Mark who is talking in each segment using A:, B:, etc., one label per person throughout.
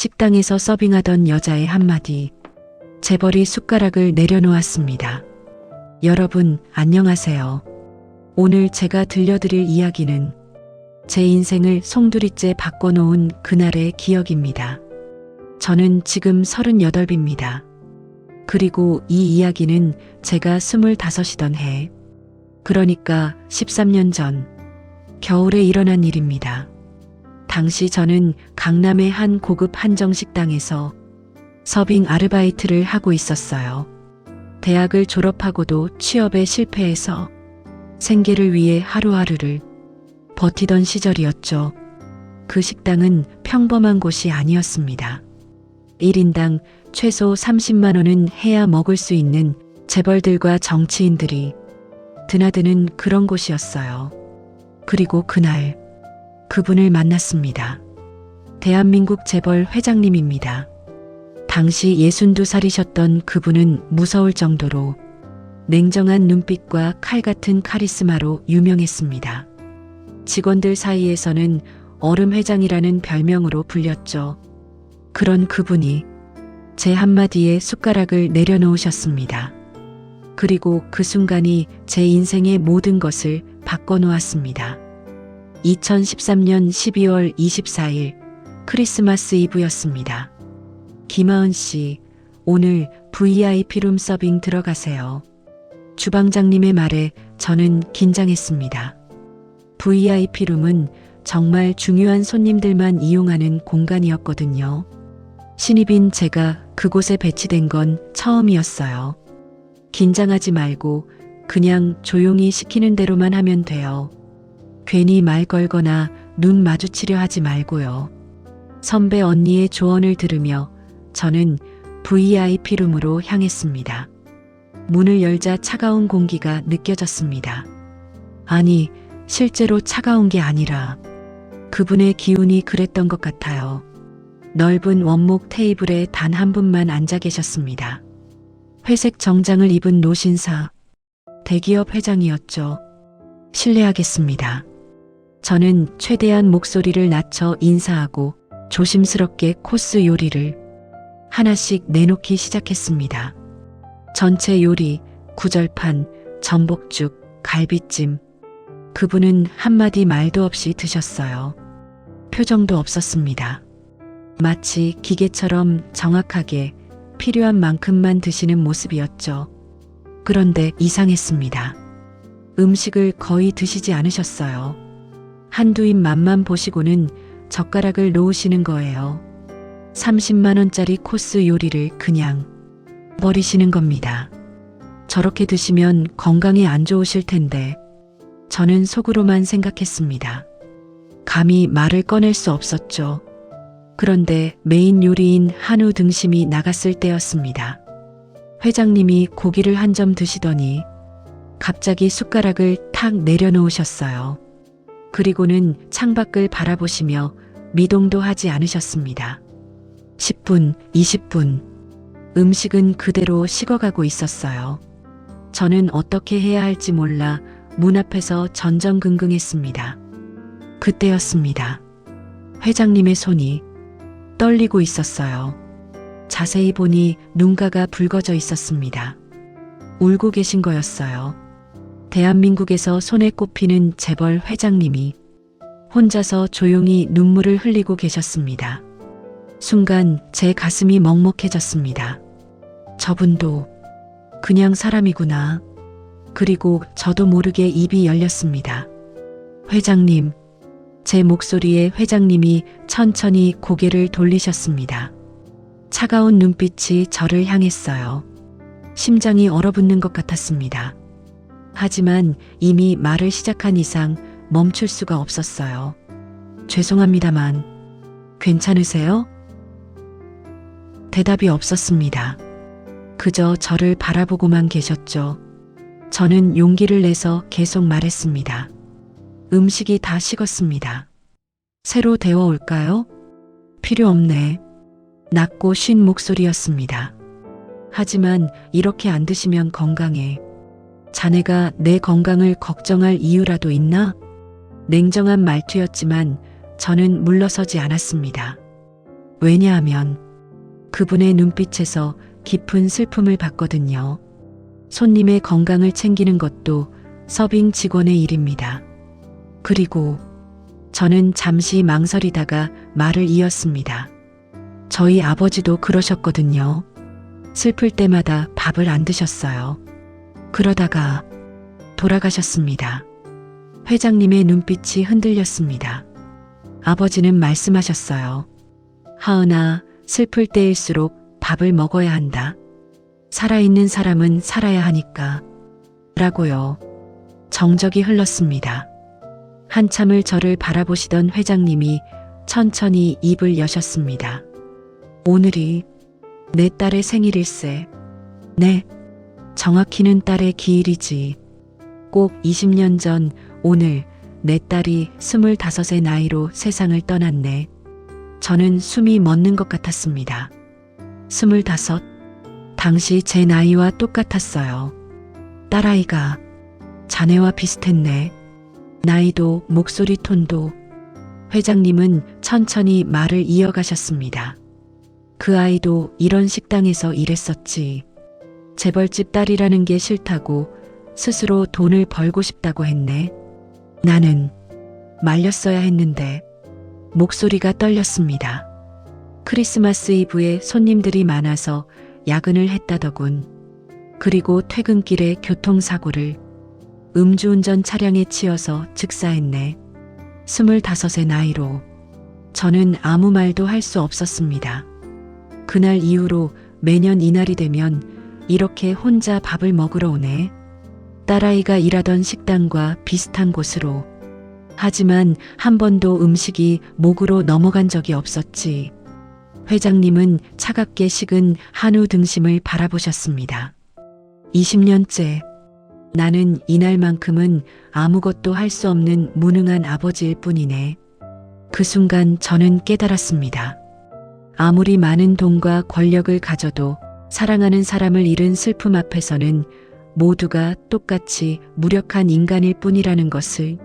A: 식당에서 서빙하던 여자의 한마디. 재벌이 숟가락을 내려놓았습니다. 여러분, 안녕하세요. 오늘 제가 들려드릴 이야기는 제 인생을 송두리째 바꿔놓은 그날의 기억입니다. 저는 지금 38입니다. 그리고 이 이야기는 제가 25이던 해, 그러니까 13년 전, 겨울에 일어난 일입니다. 당시 저는 강남의 한 고급 한정식당에서 서빙 아르바이트를 하고 있었어요. 대학을 졸업하고도 취업에 실패해서 생계를 위해 하루하루를 버티던 시절이었죠. 그 식당은 평범한 곳이 아니었습니다. 1인당 최소 30만 원은 해야 먹을 수 있는 재벌들과 정치인들이 드나드는 그런 곳이었어요. 그리고 그날 그분을 만났습니다. 대한민국 재벌 회장님입니다. 당시 62살이셨던 그분은 무서울 정도로 냉정한 눈빛과 칼 같은 카리스마로 유명했습니다. 직원들 사이에서는 얼음 회장이라는 별명으로 불렸죠. 그런 그분이 제 한마디에 숟가락을 내려놓으셨습니다. 그리고 그 순간이 제 인생의 모든 것을 바꿔놓았습니다. 2013년 12월 24일 크리스마스 이브였습니다. 김하은 씨, 오늘 VIP룸 서빙 들어가세요. 주방장님의 말에 저는 긴장했습니다. VIP룸은 정말 중요한 손님들만 이용하는 공간이었거든요. 신입인 제가 그곳에 배치된 건 처음이었어요. 긴장하지 말고 그냥 조용히 시키는 대로만 하면 돼요. 괜히 말 걸거나 눈 마주치려 하지 말고요. 선배 언니의 조언을 들으며 저는 VIP룸으로 향했습니다. 문을 열자 차가운 공기가 느껴졌습니다. 아니, 실제로 차가운 게 아니라 그분의 기운이 그랬던 것 같아요. 넓은 원목 테이블에 단 한 분만 앉아 계셨습니다. 회색 정장을 입은 노신사, 대기업 회장이었죠. 실례하겠습니다. 저는 최대한 목소리를 낮춰 인사하고 조심스럽게 코스 요리를 하나씩 내놓기 시작했습니다. 전체 요리, 구절판, 전복죽, 갈비찜. 그분은 한마디 말도 없이 드셨어요. 표정도 없었습니다. 마치 기계처럼 정확하게 필요한 만큼만 드시는 모습이었죠. 그런데 이상했습니다. 음식을 거의 드시지 않으셨어요. 한두 입 맛만 보시고는 젓가락을 놓으시는 거예요. 30만 원짜리 코스 요리를 그냥 버리시는 겁니다. 저렇게 드시면 건강에 안 좋으실 텐데 저는 속으로만 생각했습니다. 감히 말을 꺼낼 수 없었죠. 그런데 메인 요리인 한우 등심이 나갔을 때였습니다. 회장님이 고기를 한 점 드시더니 갑자기 숟가락을 탁 내려놓으셨어요. 그리고는 창밖을 바라보시며 미동도 하지 않으셨습니다. 10분, 20분. 음식은 그대로 식어가고 있었어요. 저는 어떻게 해야 할지 몰라 문 앞에서 전전긍긍했습니다. 그때였습니다. 회장님의 손이 떨리고 있었어요. 자세히 보니 눈가가 붉어져 있었습니다. 울고 계신 거였어요. 대한민국에서 손에 꼽히는 재벌 회장님이 혼자서 조용히 눈물을 흘리고 계셨습니다. 순간 제 가슴이 먹먹해졌습니다. 저분도 그냥 사람이구나. 그리고 저도 모르게 입이 열렸습니다. 회장님, 제 목소리에 회장님이 천천히 고개를 돌리셨습니다. 차가운 눈빛이 저를 향했어요. 심장이 얼어붙는 것 같았습니다. 하지만 이미 말을 시작한 이상 멈출 수가 없었어요. 죄송합니다만, 괜찮으세요? 대답이 없었습니다. 그저 저를 바라보고만 계셨죠. 저는 용기를 내서 계속 말했습니다. 음식이 다 식었습니다. 새로 데워올까요? 필요 없네. 낮고 쉰 목소리였습니다. 하지만 이렇게 안 드시면 건강해. 자네가 내 건강을 걱정할 이유라도 있나? 냉정한 말투였지만 저는 물러서지 않았습니다. 왜냐하면 그분의 눈빛에서 깊은 슬픔을 봤거든요. 손님의 건강을 챙기는 것도 서빙 직원의 일입니다. 그리고 저는 잠시 망설이다가 말을 이었습니다. 저희 아버지도 그러셨거든요. 슬플 때마다 밥을 안 드셨어요. 그러다가 돌아가셨습니다. 회장님의 눈빛이 흔들렸습니다. 아버지는 말씀하셨어요. 하은아, 슬플 때일수록 밥을 먹어야 한다. 살아있는 사람은 살아야 하니까. 라고요. 정적이 흘렀습니다. 한참을 저를 바라보시던 회장님이 천천히 입을 여셨습니다. 오늘이 내 딸의 생일일세. 네, 정확히는 딸의 기일이지. 꼭 20년 전 오늘 내 딸이 25의 나이로 세상을 떠났네. 저는 숨이 멎는 것 같았습니다. 25? 당시 제 나이와 똑같았어요. 딸아이가 자네와 비슷했네. 나이도 목소리 톤도. 회장님은 천천히 말을 이어가셨습니다. 그 아이도 이런 식당에서 일했었지. 재벌집 딸이라는 게 싫다고 스스로 돈을 벌고 싶다고 했네. 나는 말렸어야 했는데. 목소리가 떨렸습니다. 크리스마스 이브에 손님들이 많아서 야근을 했다더군. 그리고 퇴근길에 교통사고를 음주운전 차량에 치여서 즉사했네. 25의 나이로. 저는 아무 말도 할 수 없었습니다. 그날 이후로 매년 이날이 되면 이렇게 혼자 밥을 먹으러 오네. 딸아이가 일하던 식당과 비슷한 곳으로. 하지만 한 번도 음식이 목으로 넘어간 적이 없었지. 회장님은 차갑게 식은 한우 등심을 바라보셨습니다. 20년째 나는 이날만큼은 아무것도 할 수 없는 무능한 아버지일 뿐이네. 그 순간 저는 깨달았습니다. 아무리 많은 돈과 권력을 가져도 사랑하는 사람을 잃은 슬픔 앞에서는 모두가 똑같이 무력한 인간일 뿐이라는 것을.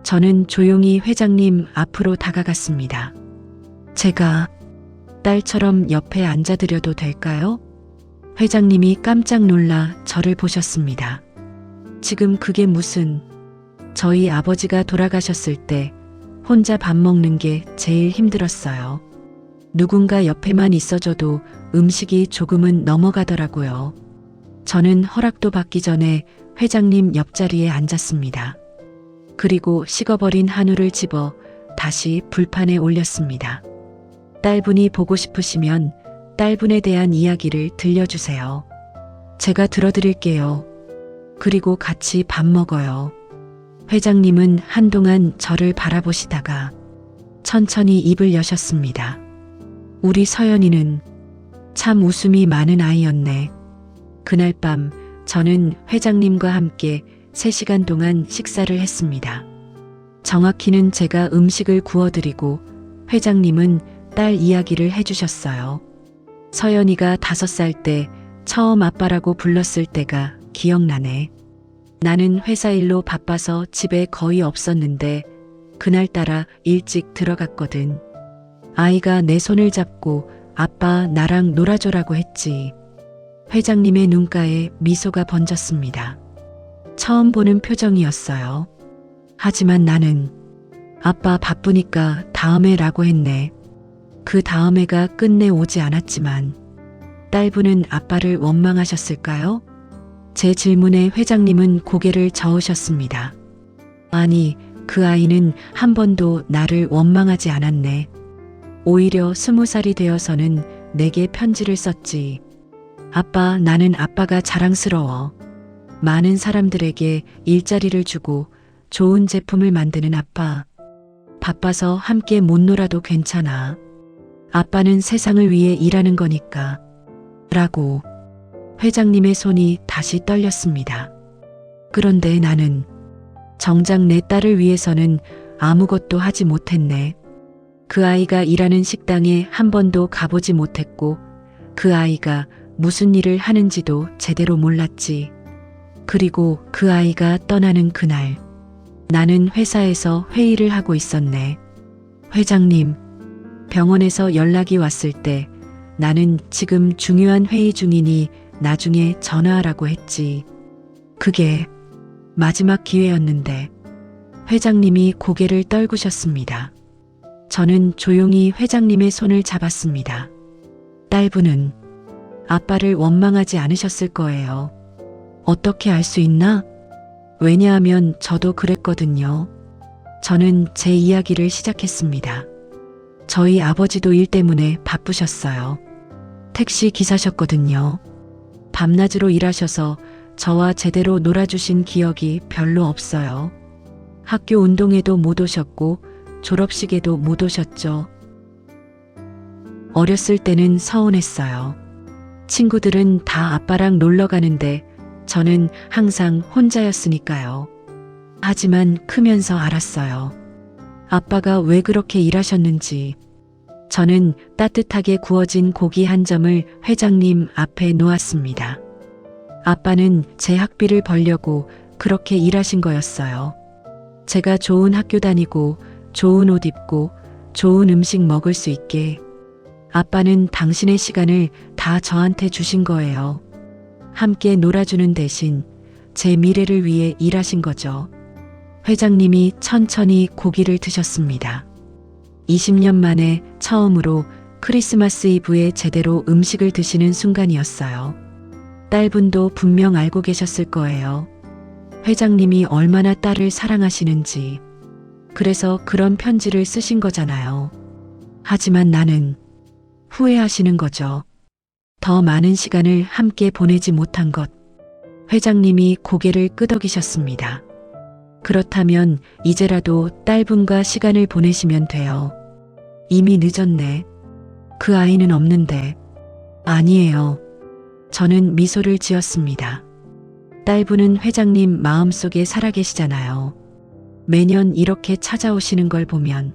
A: 저는 조용히 회장님 앞으로 다가갔습니다. 제가 딸처럼 옆에 앉아드려도 될까요? 회장님이 깜짝 놀라 저를 보셨습니다. 지금 그게 무슨. 저희 아버지가 돌아가셨을 때 혼자 밥 먹는 게 제일 힘들었어요. 누군가 옆에만 있어줘도 음식이 조금은 넘어가더라고요. 저는 허락도 받기 전에 회장님 옆자리에 앉았습니다. 그리고 식어버린 한우를 집어 다시 불판에 올렸습니다. 딸분이 보고 싶으시면 딸분에 대한 이야기를 들려주세요. 제가 들어드릴게요. 그리고 같이 밥 먹어요. 회장님은 한동안 저를 바라보시다가 천천히 입을 여셨습니다. 우리 서연이는 참 웃음이 많은 아이였네. 그날 밤 저는 회장님과 함께 3시간 동안 식사를 했습니다. 정확히는 제가 음식을 구워드리고 회장님은 딸 이야기를 해주셨어요. 서연이가 5살 때 처음 아빠라고 불렀을 때가 기억나네. 나는 회사 일로 바빠서 집에 거의 없었는데 그날따라 일찍 들어갔거든. 아이가 내 손을 잡고 아빠 나랑 놀아줘라고 했지. 회장님의 눈가에 미소가 번졌습니다. 처음 보는 표정이었어요. 하지만 나는 아빠 바쁘니까 다음에 라고 했네. 그 다음에가 끝내 오지 않았지만 딸분은 아빠를 원망하셨을까요? 제 질문에 회장님은 고개를 저으셨습니다. 아니, 그 아이는 한 번도 나를 원망하지 않았네. 오히려 20살이 되어서는 내게 편지를 썼지. 아빠, 나는 아빠가 자랑스러워. 많은 사람들에게 일자리를 주고 좋은 제품을 만드는 아빠. 바빠서 함께 못 놀아도 괜찮아. 아빠는 세상을 위해 일하는 거니까. 라고. 회장님의 손이 다시 떨렸습니다. 그런데 나는 정작 내 딸을 위해서는 아무것도 하지 못했네. 그 아이가 일하는 식당에 한 번도 가보지 못했고 그 아이가 무슨 일을 하는지도 제대로 몰랐지. 그리고 그 아이가 떠나는 그날 나는 회사에서 회의를 하고 있었네. 회장님, 병원에서 연락이 왔을 때 나는 지금 중요한 회의 중이니 나중에 전화하라고 했지. 그게 마지막 기회였는데 회장님이 고개를 떨구셨습니다. 저는 조용히 회장님의 손을 잡았습니다. 딸분은 아빠를 원망하지 않으셨을 거예요. 어떻게 알 수 있나? 왜냐하면 저도 그랬거든요. 저는 제 이야기를 시작했습니다. 저희 아버지도 일 때문에 바쁘셨어요. 택시 기사셨거든요. 밤낮으로 일하셔서 저와 제대로 놀아주신 기억이 별로 없어요. 학교 운동회도 못 오셨고 졸업식에도 못 오셨죠. 어렸을 때는 서운했어요. 친구들은 다 아빠랑 놀러 가는데 저는 항상 혼자였으니까요. 하지만 크면서 알았어요. 아빠가 왜 그렇게 일하셨는지. 저는 따뜻하게 구워진 고기 한 점을 회장님 앞에 놓았습니다. 아빠는 제 학비를 벌려고 그렇게 일하신 거였어요. 제가 좋은 학교 다니고 좋은 옷 입고 좋은 음식 먹을 수 있게. 아빠는 당신의 시간을 다 저한테 주신 거예요. 함께 놀아주는 대신 제 미래를 위해 일하신 거죠. 회장님이 천천히 고기를 드셨습니다. 20년 만에 처음으로 크리스마스 이브에 제대로 음식을 드시는 순간이었어요. 딸분도 분명 알고 계셨을 거예요. 회장님이 얼마나 딸을 사랑하시는지. 그래서 그런 편지를 쓰신 거잖아요. 하지만 나는 후회하시는 거죠. 더 많은 시간을 함께 보내지 못한 것. 회장님이 고개를 끄덕이셨습니다. 그렇다면 이제라도 딸분과 시간을 보내시면 돼요. 이미 늦었네. 그 아이는 없는데. 아니에요. 저는 미소를 지었습니다. 딸분은 회장님 마음속에 살아계시잖아요. 매년 이렇게 찾아오시는 걸 보면.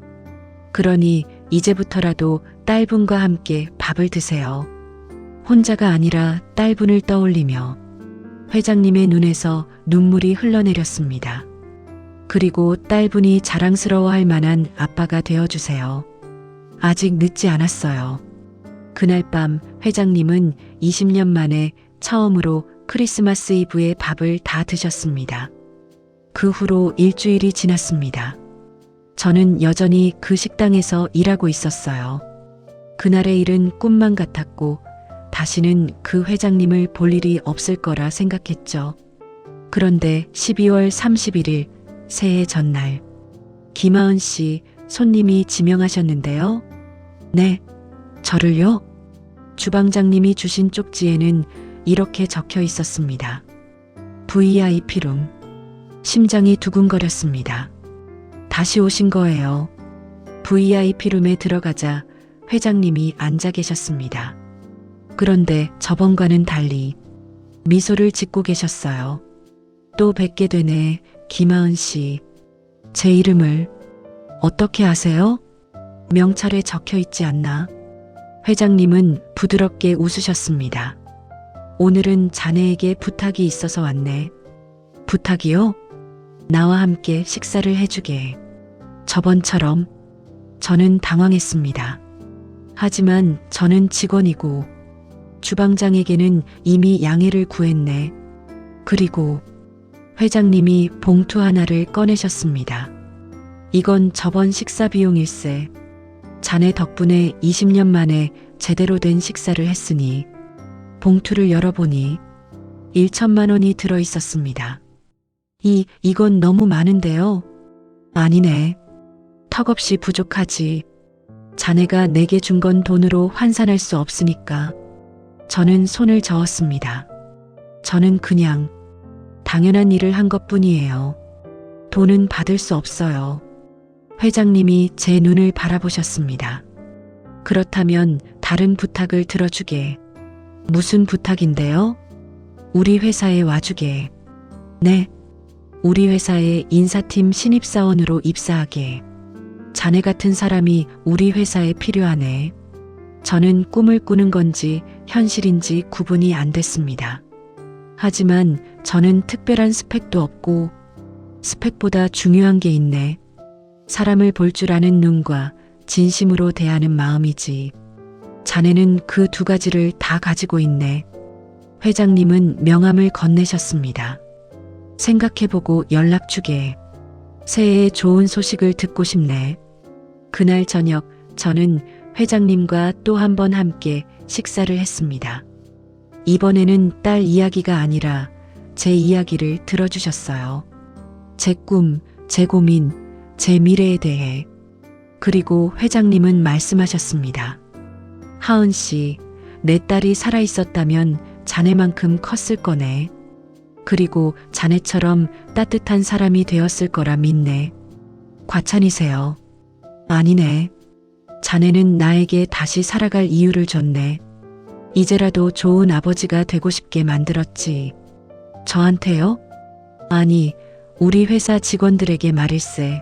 A: 그러니 이제부터라도 딸분과 함께 밥을 드세요. 혼자가 아니라 딸분을 떠올리며. 회장님의 눈에서 눈물이 흘러내렸습니다. 그리고 딸분이 자랑스러워할 만한 아빠가 되어주세요. 아직 늦지 않았어요. 그날 밤 회장님은 20년 만에 처음으로 크리스마스 이브에 밥을 다 드셨습니다. 그 후로 일주일이 지났습니다. 저는 여전히 그 식당에서 일하고 있었어요. 그날의 일은 꿈만 같았고 다시는 그 회장님을 볼 일이 없을 거라 생각했죠. 그런데 12월 31일 새해 전날 김하은 씨 손님이 지명하셨는데요. 네, 저를요? 주방장님이 주신 쪽지에는 이렇게 적혀 있었습니다. VIP룸. 심장이 두근거렸습니다. 다시 오신 거예요. VIP룸에 들어가자 회장님이 앉아 계셨습니다. 그런데 저번과는 달리 미소를 짓고 계셨어요. 또 뵙게 되네, 김하은 씨. 제 이름을 어떻게 아세요? 명찰에 적혀 있지 않나? 회장님은 부드럽게 웃으셨습니다. 오늘은 자네에게 부탁이 있어서 왔네. 부탁이요? 나와 함께 식사를 해주게. 저번처럼. 저는 당황했습니다. 하지만 저는 직원이고 주방장에게는 이미 양해를 구했네. 그리고 회장님이 봉투 하나를 꺼내셨습니다. 이건 저번 식사 비용일세. 자네 덕분에 20년 만에 제대로 된 식사를 했으니. 봉투를 열어보니 1천만 원이 들어 있었습니다. 이건 너무 많은데요. 아니네. 턱없이 부족하지. 자네가 내게 준 건 돈으로 환산할 수 없으니까. 저는 손을 저었습니다. 저는 그냥 당연한 일을 한 것뿐이에요. 돈은 받을 수 없어요. 회장님이 제 눈을 바라보셨습니다. 그렇다면 다른 부탁을 들어주게. 무슨 부탁인데요? 우리 회사에 와주게. 네. 우리 회사에 인사팀 신입사원으로 입사하게. 자네 같은 사람이 우리 회사에 필요하네. 저는 꿈을 꾸는 건지 현실인지 구분이 안 됐습니다. 하지만 저는 특별한 스펙도 없고 스펙보다 중요한 게 있네. 사람을 볼 줄 아는 눈과 진심으로 대하는 마음이지. 자네는 그 두 가지를 다 가지고 있네. 회장님은 명함을 건네셨습니다. 생각해보고 연락 주게. 새해에 좋은 소식을 듣고 싶네. 그날 저녁 저는 회장님과 또 한 번 함께 식사를 했습니다. 이번에는 딸 이야기가 아니라 제 이야기를 들어주셨어요. 제 꿈, 제 고민, 제 미래에 대해. 그리고 회장님은 말씀하셨습니다. 하은 씨, 내 딸이 살아있었다면 자네만큼 컸을 거네. 그리고 자네처럼 따뜻한 사람이 되었을 거라 믿네. 과찬이세요. 아니네. 자네는 나에게 다시 살아갈 이유를 줬네. 이제라도 좋은 아버지가 되고 싶게 만들었지. 저한테요? 아니, 우리 회사 직원들에게 말일세.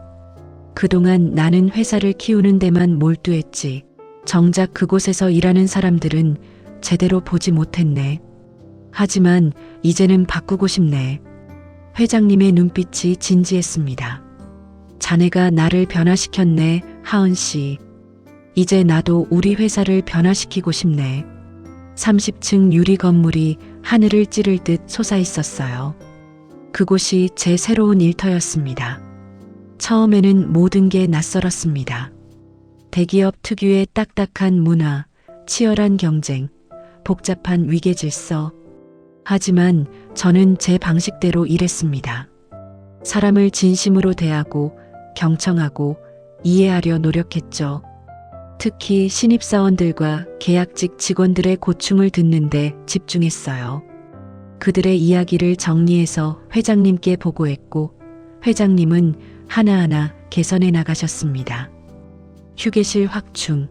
A: 그동안 나는 회사를 키우는 데만 몰두했지. 정작 그곳에서 일하는 사람들은 제대로 보지 못했네. 하지만 이제는 바꾸고 싶네. 회장님의 눈빛이 진지했습니다. 자네가 나를 변화시켰네, 하은 씨. 이제 나도 우리 회사를 변화시키고 싶네. 30층 유리 건물이 하늘을 찌를 듯 솟아 있었어요. 그곳이 제 새로운 일터였습니다. 처음에는 모든 게 낯설었습니다. 대기업 특유의 딱딱한 문화, 치열한 경쟁, 복잡한 위계 질서. 하지만 저는 제 방식대로 일했습니다. 사람을 진심으로 대하고 경청하고 이해하려 노력했죠. 특히 신입사원들과 계약직 직원들의 고충을 듣는데 집중했어요. 그들의 이야기를 정리해서 회장님께 보고했고 회장님은 하나하나 개선해 나가셨습니다. 휴게실 확충,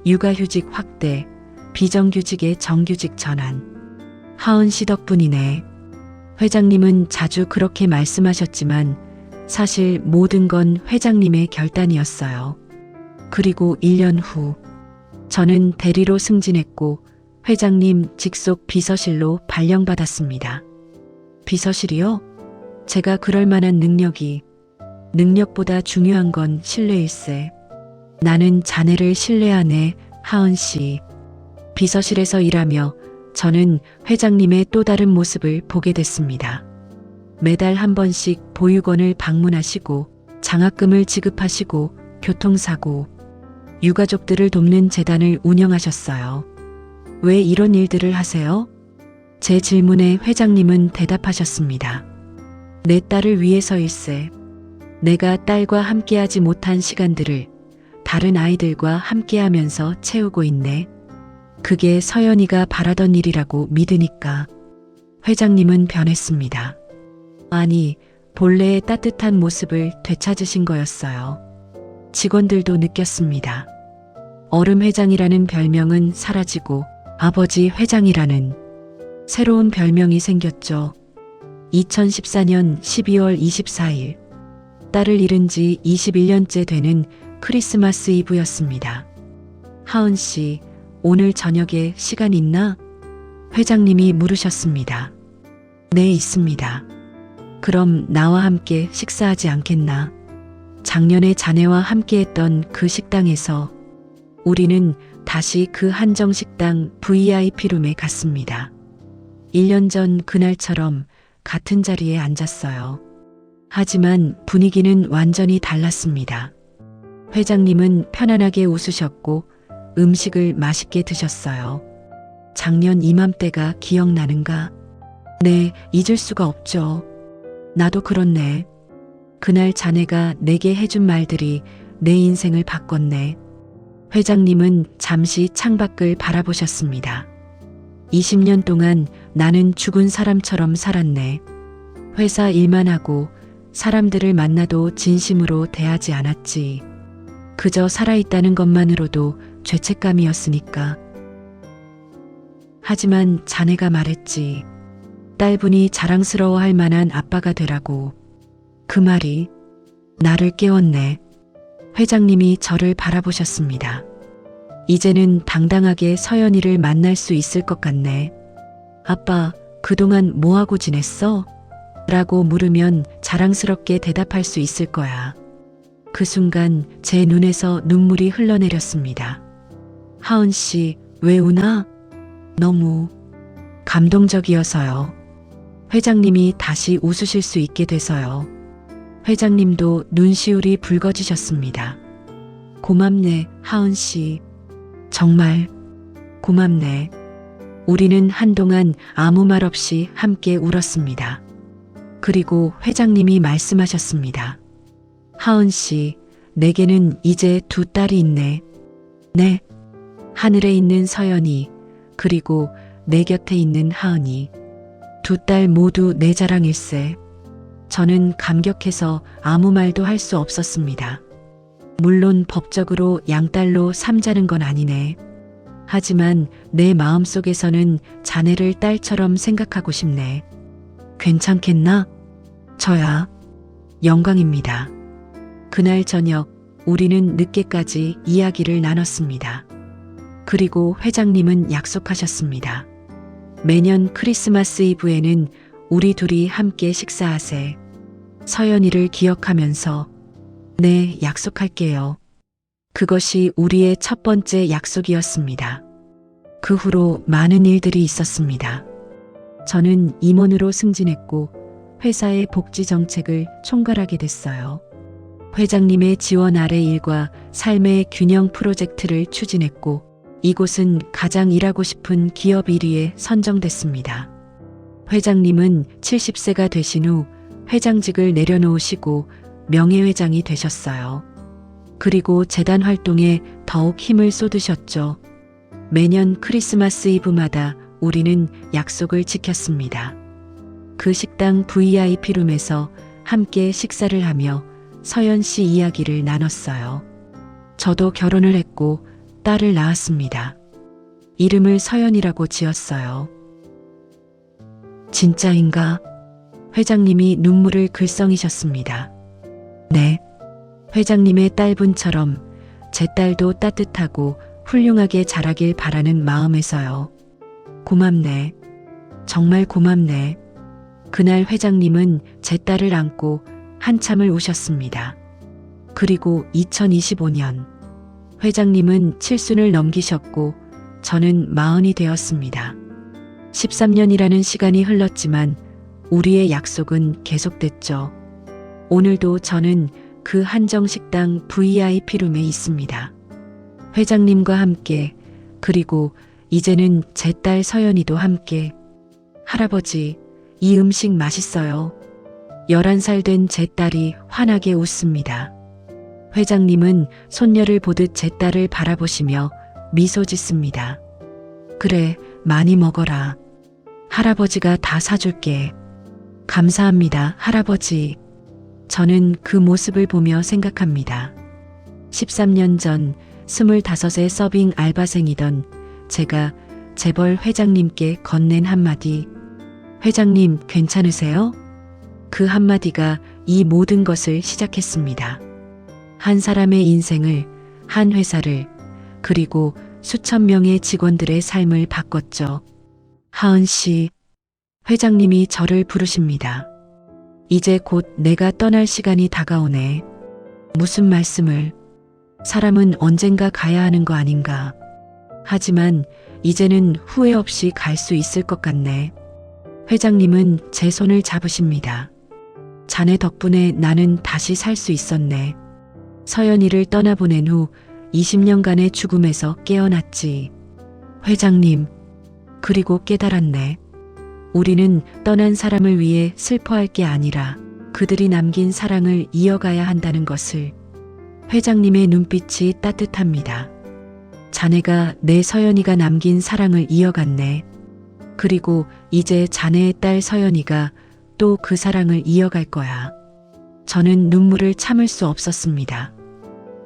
A: 육아휴직 확대, 비정규직의 정규직 전환. 하은 씨 덕분이네. 회장님은 자주 그렇게 말씀하셨지만 사실 모든 건 회장님의 결단이었어요. 그리고 1년 후 저는 대리로 승진했고 회장님 직속 비서실로 발령받았습니다. 비서실이요? 제가 그럴 만한 능력보다 중요한 건 신뢰일세. 나는 자네를 신뢰하네, 하은 씨. 비서실에서 일하며 저는 회장님의 또 다른 모습을 보게 됐습니다. 매달 한 번씩 보육원을 방문하시고 장학금을 지급하시고 교통사고, 유가족들을 돕는 재단을 운영하셨어요. 왜 이런 일들을 하세요? 제 질문에 회장님은 대답하셨습니다. 내 딸을 위해서일세. 내가 딸과 함께하지 못한 시간들을 다른 아이들과 함께하면서 채우고 있네. 그게 서연이가 바라던 일이라고 믿으니까. 회장님은 변했습니다. 아니, 본래의 따뜻한 모습을 되찾으신 거였어요. 직원들도 느꼈습니다. 얼음 회장이라는 별명은 사라지고 아버지 회장이라는 새로운 별명이 생겼죠. 2014년 12월 24일, 딸을 잃은 지 21년째 되는 크리스마스 이브였습니다. 하은 씨, 오늘 저녁에 시간 있나? 회장님이 물으셨습니다. 네, 있습니다. 그럼 나와 함께 식사하지 않겠나? 작년에 자네와 함께했던 그 식당에서 우리는 다시 그 한정식당 VIP룸에 갔습니다. 1년 전 그날처럼 같은 자리에 앉았어요. 하지만 분위기는 완전히 달랐습니다. 회장님은 편안하게 웃으셨고 음식을 맛있게 드셨어요. 작년 이맘때가 기억나는가? 네, 잊을 수가 없죠. 나도 그렇네. 그날 자네가 내게 해준 말들이 내 인생을 바꿨네. 회장님은 잠시 창밖을 바라보셨습니다. 20년 동안 나는 죽은 사람처럼 살았네. 회사 일만 하고 사람들을 만나도 진심으로 대하지 않았지. 그저 살아있다는 것만으로도 죄책감이었으니까. 하지만 자네가 말했지. 딸분이 자랑스러워할 만한 아빠가 되라고. 그 말이 나를 깨웠네. 회장님이 저를 바라보셨습니다. 이제는 당당하게 서연이를 만날 수 있을 것 같네. 아빠, 그동안 뭐하고 지냈어? 라고 물으면 자랑스럽게 대답할 수 있을 거야. 그 순간 제 눈에서 눈물이 흘러내렸습니다. 하은 씨, 왜 우나? 너무 감동적이어서요. 회장님이 다시 웃으실 수 있게 돼서요. 회장님도 눈시울이 붉어지셨습니다. 고맙네, 하은 씨. 정말 고맙네. 우리는 한동안 아무 말 없이 함께 울었습니다. 그리고 회장님이 말씀하셨습니다. 하은 씨, 내게는 이제 두 딸이 있네. 네. 하늘에 있는 서연이, 그리고 내 곁에 있는 하은이. 두 딸 모두 내 자랑일세. 저는 감격해서 아무 말도 할 수 없었습니다. 물론 법적으로 양딸로 삼자는 건 아니네. 하지만 내 마음속에서는 자네를 딸처럼 생각하고 싶네. 괜찮겠나? 저야 영광입니다. 그날 저녁 우리는 늦게까지 이야기를 나눴습니다. 그리고 회장님은 약속하셨습니다. 매년 크리스마스 이브에는 우리 둘이 함께 식사하세. 서연이를 기억하면서. 네, 약속할게요. 그것이 우리의 첫 번째 약속이었습니다. 그 후로 많은 일들이 있었습니다. 저는 임원으로 승진했고 회사의 복지 정책을 총괄하게 됐어요. 회장님의 지원 아래 일과 삶의 균형 프로젝트를 추진했고 이곳은 가장 일하고 싶은 기업 1위에 선정됐습니다. 회장님은 70세가 되신 후 회장직을 내려놓으시고 명예회장이 되셨어요. 그리고 재단 활동에 더욱 힘을 쏟으셨죠. 매년 크리스마스 이브마다 우리는 약속을 지켰습니다. 그 식당 VIP룸에서 함께 식사를 하며 서연 씨 이야기를 나눴어요. 저도 결혼을 했고 딸을 낳았습니다. 이름을 서연이라고 지었어요. 진짜인가? 회장님이 눈물을 글썽이셨습니다. 네. 회장님의 딸분처럼 제 딸도 따뜻하고 훌륭하게 자라길 바라는 마음에서요. 고맙네. 정말 고맙네. 그날 회장님은 제 딸을 안고 한참을 우셨습니다. 그리고 2025년 회장님은 칠순을 넘기셨고 저는 40이 되었습니다. 13년이라는 시간이 흘렀지만 우리의 약속은 계속됐죠. 오늘도 저는 그 한정식당 VIP룸에 있습니다. 회장님과 함께, 그리고 이제는 제 딸 서연이도 함께. 할아버지, 이 음식 맛있어요. 11살 된 제 딸이 환하게 웃습니다. 회장님은 손녀를 보듯 제 딸을 바라보시며 미소 짓습니다. 그래, 많이 먹어라. 할아버지가 다 사줄게. 감사합니다, 할아버지. 저는 그 모습을 보며 생각합니다. 13년 전 25의 서빙 알바생이던 제가 재벌 회장님께 건넨 한마디. 회장님, 괜찮으세요? 그 한마디가 이 모든 것을 시작했습니다. 한 사람의 인생을, 한 회사를, 그리고 수천 명의 직원들의 삶을 바꿨죠. 하은 씨, 회장님이 저를 부르십니다. 이제 곧 내가 떠날 시간이 다가오네. 무슨 말씀을? 사람은 언젠가 가야 하는 거 아닌가. 하지만 이제는 후회 없이 갈 수 있을 것 같네. 회장님은 제 손을 잡으십니다. 자네 덕분에 나는 다시 살 수 있었네. 서연이를 떠나보낸 후 20년간의 죽음에서 깨어났지. 회장님, 그리고 깨달았네. 우리는 떠난 사람을 위해 슬퍼할 게 아니라 그들이 남긴 사랑을 이어가야 한다는 것을. 회장님의 눈빛이 따뜻합니다. 자네가 내 서연이가 남긴 사랑을 이어갔네. 그리고 이제 자네의 딸 서연이가 또 그 사랑을 이어갈 거야. 저는 눈물을 참을 수 없었습니다.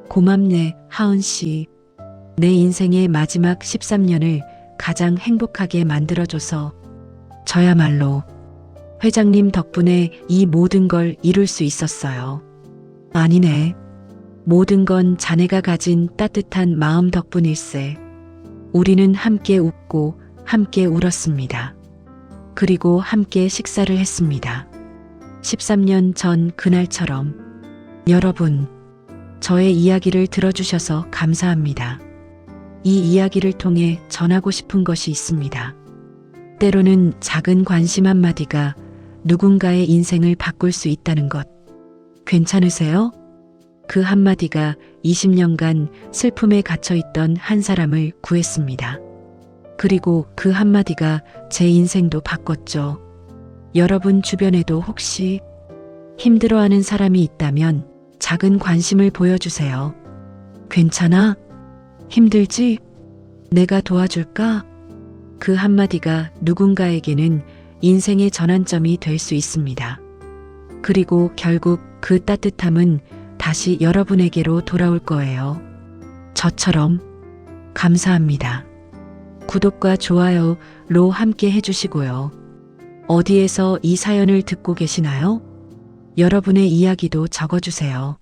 A: 고맙네, 하은 씨. 내 인생의 마지막 13년을 가장 행복하게 만들어줘서. 저야말로 회장님 덕분에 이 모든 걸 이룰 수 있었어요. 아니네. 모든 건 자네가 가진 따뜻한 마음 덕분일세. 우리는 함께 웃고 함께 울었습니다. 그리고 함께 식사를 했습니다. 13년 전 그날처럼. 여러분, 저의 이야기를 들어주셔서 감사합니다. 이 이야기를 통해 전하고 싶은 것이 있습니다. 때로는 작은 관심 한마디가 누군가의 인생을 바꿀 수 있다는 것. 괜찮으세요? 그 한마디가 20년간 슬픔에 갇혀있던 한 사람을 구했습니다. 그리고 그 한마디가 제 인생도 바꿨죠. 여러분 주변에도 혹시 힘들어하는 사람이 있다면 작은 관심을 보여주세요. 괜찮아? 힘들지? 내가 도와줄까? 그 한마디가 누군가에게는 인생의 전환점이 될 수 있습니다. 그리고 결국 그 따뜻함은 다시 여러분에게로 돌아올 거예요. 저처럼. 감사합니다. 구독과 좋아요로 함께 해주시고요. 어디에서 이 사연을 듣고 계시나요? 여러분의 이야기도 적어주세요.